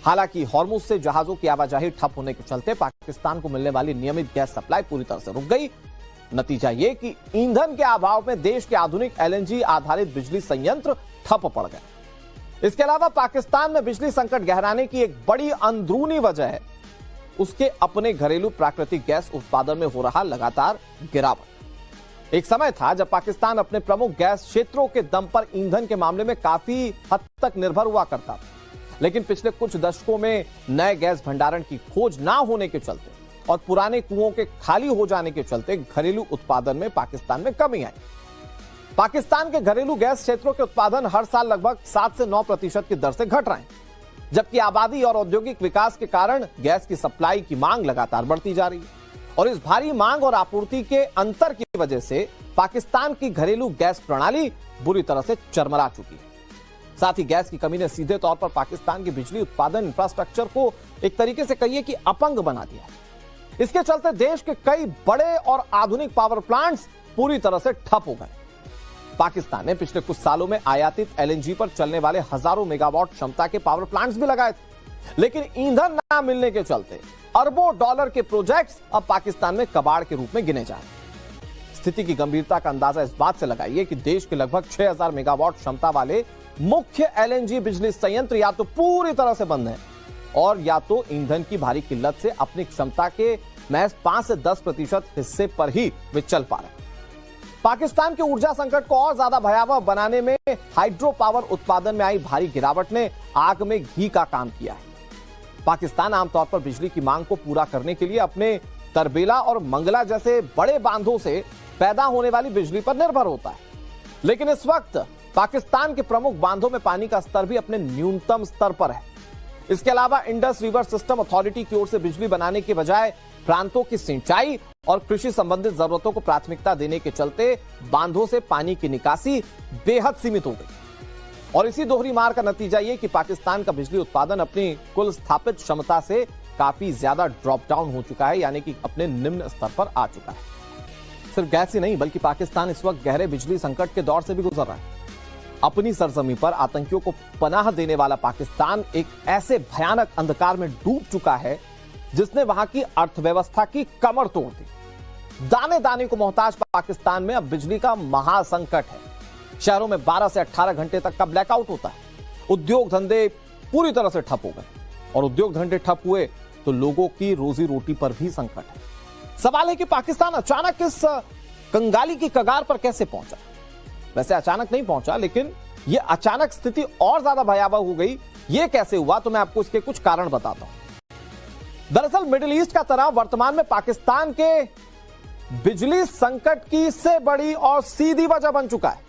हालांकि हॉर्मुज से जहाजों की आवाजाही ठप होने के चलते पाकिस्तान को मिलने वाली नियमित गैस सप्लाई पूरी तरह से रुक गई। नतीजा ये कि ईंधन के अभाव में देश के आधुनिक एलएनजी आधारित बिजली संयंत्र ठप पड़ गए। इसके अलावा पाकिस्तान में बिजली संकट गहराने की एक बड़ी अंदरूनी वजह है उसके अपने घरेलू प्राकृतिक गैस उत्पादन में हो रहा लगातार गिरावट। एक समय था जब पाकिस्तान अपने प्रमुख गैस क्षेत्रों के दम पर ईंधन के मामले में काफी हद तक निर्भर हुआ करता था, लेकिन पिछले कुछ दशकों में नए गैस भंडारण की खोज ना होने के चलते और पुराने कुओं के खाली हो जाने के चलते घरेलू उत्पादन में पाकिस्तान में कमी आई। पाकिस्तान के घरेलू गैस क्षेत्रों के उत्पादन हर साल लगभग 7 से 9% की दर से घट रहे हैं, जबकि आबादी और औद्योगिक विकास के कारण गैस की सप्लाई की मांग लगातार बढ़ती जा रही है और इस भारी मांग और आपूर्ति के अंतर की वजह से पाकिस्तान की घरेलू गैस प्रणाली बुरी तरह से चरमरा चुकी है। साथ ही गैस की कमी ने सीधे तौर पर पाकिस्तान की बिजली उत्पादन इंफ्रास्ट्रक्चर को एक तरीके से कहिए कि अपंग बना दिया है। इसके चलते देश के कई बड़े और आधुनिक पावर प्लांट्स पूरी तरह से ठप हो गए। पाकिस्तान ने पिछले कुछ सालों में आयातित एलएनजी पर चलने वाले हजारों मेगावाट क्षमता के पावर प्लांट्स भी लगाए थे, लेकिन ईंधन न मिलने के चलते अरबों डॉलर के प्रोजेक्ट्स अब पाकिस्तान में कबाड़ के रूप में गिने जा रहे हैं। स्थिति की गंभीरता का अंदाजा इस बात से लगाइए कि देश के लगभग 6000 मेगावाट क्षमता वाले मुख्य एलएनजी बिजली संयंत्र या तो पूरी तरह से बंद हैं और या तो ईंधन की भारी किल्लत से अपनी क्षमता के महज 5 से 10% हिस्से पर ही वे चल पा रहे हैं। पाकिस्तान के ऊर्जा संकट को और ज्यादा भयावह बनाने में हाइड्रो पावर उत्पादन में आई भारी गिरावट ने आग में घी का काम किया है। पाकिस्तान आमतौर पर बिजली की मांग को पूरा करने के लिए अपने तरबेला और मंगला जैसे बड़े बांधों से पैदा होने वाली बिजली पर निर्भर होता है, लेकिन इस वक्त पाकिस्तान के प्रमुख बांधों में पानी का स्तर भी अपने न्यूनतम स्तर पर है। इसके अलावा इंडस रिवर सिस्टम अथॉरिटी की ओर से बिजली बनाने के बजाय प्रांतों की सिंचाई और कृषि संबंधित जरूरतों को प्राथमिकता देने के चलते बांधों से पानी की निकासी बेहद सीमित हो गई और इसी दोहरी मार का नतीजा यह कि पाकिस्तान का बिजली उत्पादन अपनी कुल स्थापित क्षमता से काफी ज्यादा ड्रॉप डाउन हो चुका है, यानी कि अपने निम्न स्तर पर आ चुका है। सिर्फ गैस ही नहीं बल्कि पाकिस्तान इस वक्त गहरे बिजली संकट के दौर से भी गुजर रहा है। अपनी सरजमी पर आतंकियों को पनाह देने वाला पाकिस्तान एक ऐसे भयानक अंधकार में डूब चुका है जिसने वहां की अर्थव्यवस्था की कमर तोड़ दी। दाने दाने को मोहताज पाकिस्तान में अब बिजली का महासंकट है। शहरों में 12 से 18 घंटे तक का ब्लैकआउट होता है। उद्योग धंधे पूरी तरह से ठप हो गए और उद्योग धंधे ठप हुए तो लोगों की रोजी रोटी पर भी संकट है। सवाल है कि पाकिस्तान अचानक इस कंगाली की कगार पर कैसे पहुंचा। वैसे अचानक नहीं पहुंचा, लेकिन यह अचानक स्थिति और ज्यादा भयावह हो गई। यह कैसे हुआ तो मैं आपको इसके कुछ कारण बताता हूं। दरअसल मिडिल ईस्ट का तनाव वर्तमान में पाकिस्तान के बिजली संकट की इससे बड़ी और सीधी वजह बन चुका है।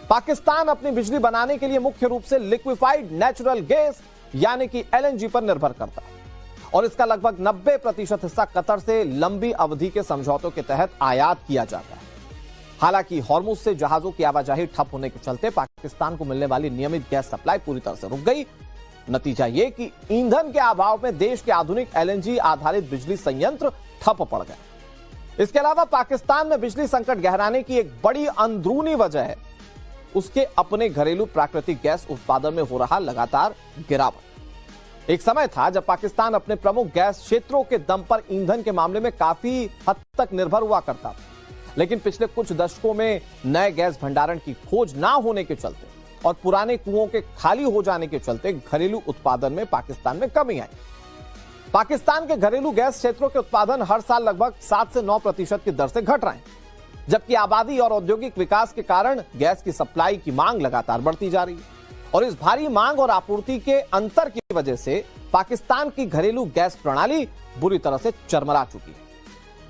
पाकिस्तान अपनी बिजली बनाने के लिए मुख्य रूप से लिक्विफाइड नेचुरल गैस यानी कि एलएनजी पर निर्भर करता है और इसका लगभग 90% हिस्सा कतर से लंबी अवधि के समझौतों के तहत आयात किया जाता है। हालांकि हॉर्मुज से जहाजों की आवाजाही ठप होने के चलते पाकिस्तान को मिलने वाली नियमित गैस सप्लाई पूरी तरह से रुक गई। नतीजा यह कि ईंधन के अभाव में देश के आधुनिक एलएनजी आधारित बिजली संयंत्र ठप पड़ गए। इसके अलावा पाकिस्तान में बिजली संकट गहराने की एक बड़ी अंदरूनी वजह है उसके अपने घरेलू प्राकृतिक गैस उत्पादन में हो रहा लगातार गिरावट। एक समय था जब पाकिस्तान अपने प्रमुख गैस क्षेत्रों के दम पर ईंधन के मामले में काफी हद तक निर्भर हुआ करता था, लेकिन पिछले कुछ दशकों में नए गैस भंडारण की खोज ना होने के चलते और पुराने कुओं के खाली हो जाने के चलते घरेलू उत्पादन में पाकिस्तान में कमी आई। पाकिस्तान के घरेलू गैस क्षेत्रों के उत्पादन हर साल लगभग 7 से 9% की दर से घट रहे हैं, जबकि आबादी और औद्योगिक विकास के कारण गैस की सप्लाई की मांग लगातार बढ़ती जा रही है और इस भारी मांग और आपूर्ति के अंतर की वजह से पाकिस्तान की घरेलू गैस प्रणाली बुरी तरह से चरमरा चुकी है।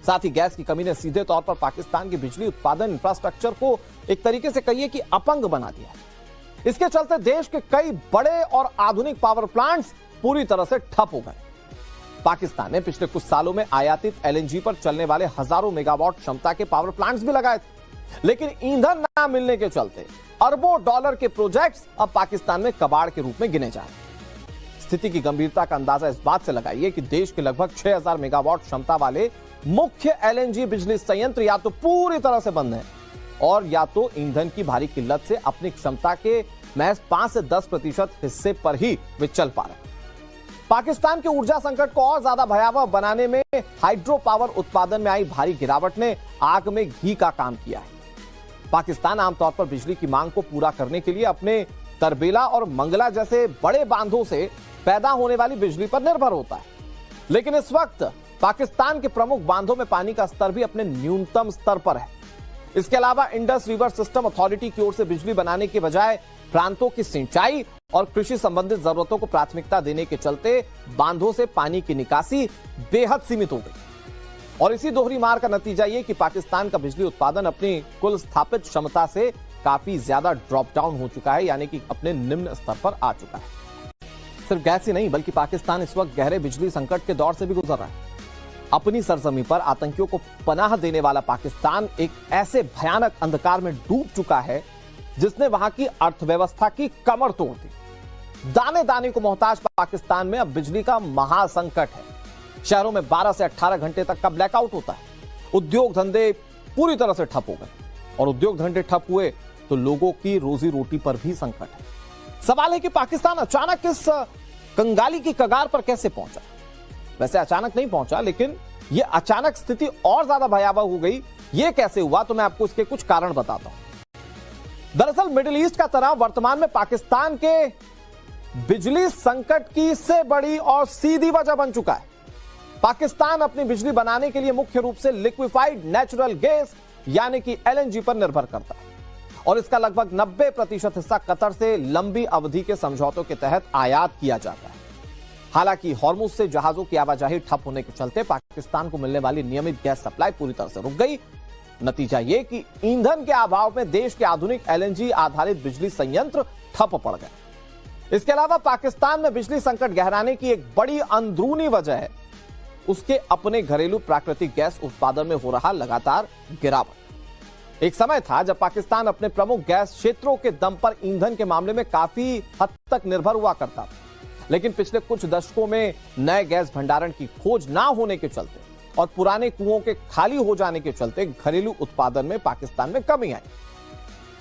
साथ ही गैस की कमी ने सीधे तौर पर पाकिस्तान की बिजली उत्पादन इंफ्रास्ट्रक्चर को एक तरीके से कहिए कि अपंग बना दिया है। इसके चलते देश के कई बड़े और आधुनिक पावर प्लांट्स पूरी तरह से ठप हो गए। पाकिस्तान ने पिछले कुछ सालों में आयातित एलएनजी पर चलने वाले हजारों मेगावाट क्षमता के पावर प्लांट्स भी लगाए थे, लेकिन ईंधन न मिलने के चलते अरबों डॉलर के प्रोजेक्ट्स अब पाकिस्तान में कबाड़ के रूप में गिने जा रहे हैं। स्थिति की गंभीरता का अंदाजा इस बात से लगाइए कि देश के लगभग 6000 मेगावाट क्षमता वाले मुख्य एलएनजी बिजली संयंत्र या तो पूरी तरह से बंद हैं और या तो ईंधन की भारी किल्लत से अपनी क्षमता के महज 5 से 10% हिस्से पर ही वे चल पा रहे हैं। पाकिस्तान के ऊर्जा संकट को और ज्यादा भयावह बनाने में हाइड्रो पावर उत्पादन में आई भारी गिरावट ने आग में घी का काम किया है। पाकिस्तान आमतौर पर बिजली की मांग को पूरा करने के लिए अपने तरबेला और मंगला जैसे बड़े बांधों से पैदा होने वाली बिजली पर निर्भर होता है, लेकिन इस वक्त पाकिस्तान के प्रमुख बांधों में पानी का स्तर भी अपने न्यूनतम स्तर पर है। इसके अलावा इंडस रिवर सिस्टम अथॉरिटी की ओर से बिजली बनाने के बजाय प्रांतों की सिंचाई और कृषि संबंधित जरूरतों को प्राथमिकता देने के चलते बांधों से पानी की निकासी बेहद सीमित हो गई। और इसी दोहरी मार का नतीजा ये कि पाकिस्तान का बिजली उत्पादन अपनी कुल स्थापित क्षमता से काफी ज्यादा ड्रॉप डाउन हो चुका है, यानी कि अपने निम्न स्तर पर आ चुका है। सिर्फ गैस ही नहीं, बल्कि पाकिस्तान इस वक्त गहरे बिजली संकट के दौर से भी गुजर रहा है। अपनी सरजमी पर आतंकियों को पनाह देने वाला पाकिस्तान एक ऐसे भयानक अंधकार में डूब चुका है जिसने वहां की अर्थव्यवस्था की कमर तोड़ दी। दाने दाने को मोहताज पाकिस्तान में अब बिजली का महासंकट है। शहरों में 12 से 18 घंटे तक का ब्लैकआउट होता है। उद्योग धंधे पूरी तरह से ठप हो गए, और उद्योग धंधे ठप हुए तो लोगों की रोजी रोटी पर भी संकट है। सवाल है कि पाकिस्तान अचानक इस कंगाली की कगार पर कैसे पहुंचा। वैसे अचानक नहीं पहुंचा, लेकिन यह अचानक स्थिति और ज्यादा भयावह हो गई। यह कैसे हुआ, तो मैं आपको इसके कुछ कारण बताता हूं। दरअसल मिडिल ईस्ट का तनाव वर्तमान में पाकिस्तान के बिजली संकट की इससे बड़ी और सीधी वजह बन चुका है। पाकिस्तान अपनी बिजली बनाने के लिए मुख्य रूप से लिक्विफाइड नेचुरल गैस यानी कि एलएनजी पर निर्भर करता है, और इसका लगभग 90% हिस्सा कतर से लंबी अवधि के समझौतों के तहत आयात किया जाता है। हालांकि हॉर्मुज से जहाजों की आवाजाही ठप होने के चलते पाकिस्तान को मिलने वाली नियमित गैस सप्लाई पूरी तरह से रुक गई। नतीजा यह कि ईंधन के अभाव में देश के आधुनिक एलएनजी आधारित बिजली संयंत्र ठप पड़ गए। इसके अलावा पाकिस्तान में बिजली संकट गहराने की एक बड़ी अंदरूनी वजह है उसके अपने घरेलू प्राकृतिक गैस उत्पादन में हो रहा लगातार गिरावट। एक समय था जब पाकिस्तान अपने प्रमुख गैस क्षेत्रों के दम पर ईंधन के मामले में काफी हद तक निर्भर हुआ करता था, लेकिन पिछले कुछ दशकों में नए गैस भंडारण की खोज ना होने के चलते और पुराने कुओं के खाली हो जाने के चलते घरेलू उत्पादन में पाकिस्तान में कमी आई।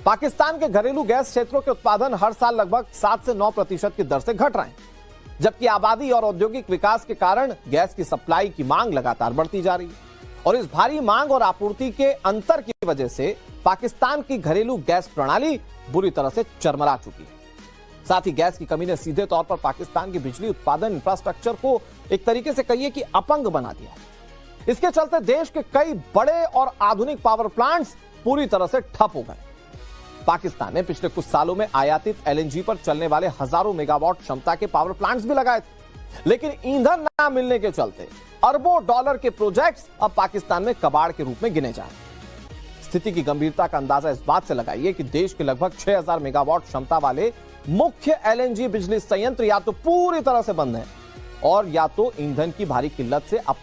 पाकिस्तान के घरेलू गैस क्षेत्रों के उत्पादन हर साल लगभग 7 से 9% की दर से घट रहे हैं, जबकि आबादी और औद्योगिक विकास के कारण गैस की सप्लाई की मांग लगातार बढ़ती जा रही है। और इस भारी मांग और आपूर्ति के अंतर की वजह से पाकिस्तान की घरेलू गैस प्रणाली बुरी तरह से चरमरा चुकी है। साथ ही गैस की कमी ने सीधे तौर पर पाकिस्तान की बिजली उत्पादन इंफ्रास्ट्रक्चर को एक तरीके से कहिए कि अपंग बना दिया है। इसके चलते देश के कई बड़े और आधुनिक पावर प्लांट्स पूरी तरह से ठप हो गए। पाकिस्तान ने पिछले कुछ सालों में आयातित एलएनजी पर चलने वाले हजारों मेगावाट क्षमता के पावर प्लांट्स भी लगाए थे, लेकिन ईंधन न मिलने के चलते अरबों डॉलर के प्रोजेक्ट्स अब पाकिस्तान में कबाड़ के रूप में गिने जा रहे हैं। स्थिति की गंभीरता का अंदाजा इस बात से लगाइए कि देश के लगभग 6000 मेगावाट क्षमता वाले मुख्य एलएनजी बिजली संयंत्र या तो पूरी तरह से बंद हैं और या तो ईंधन की भारी किल्लत से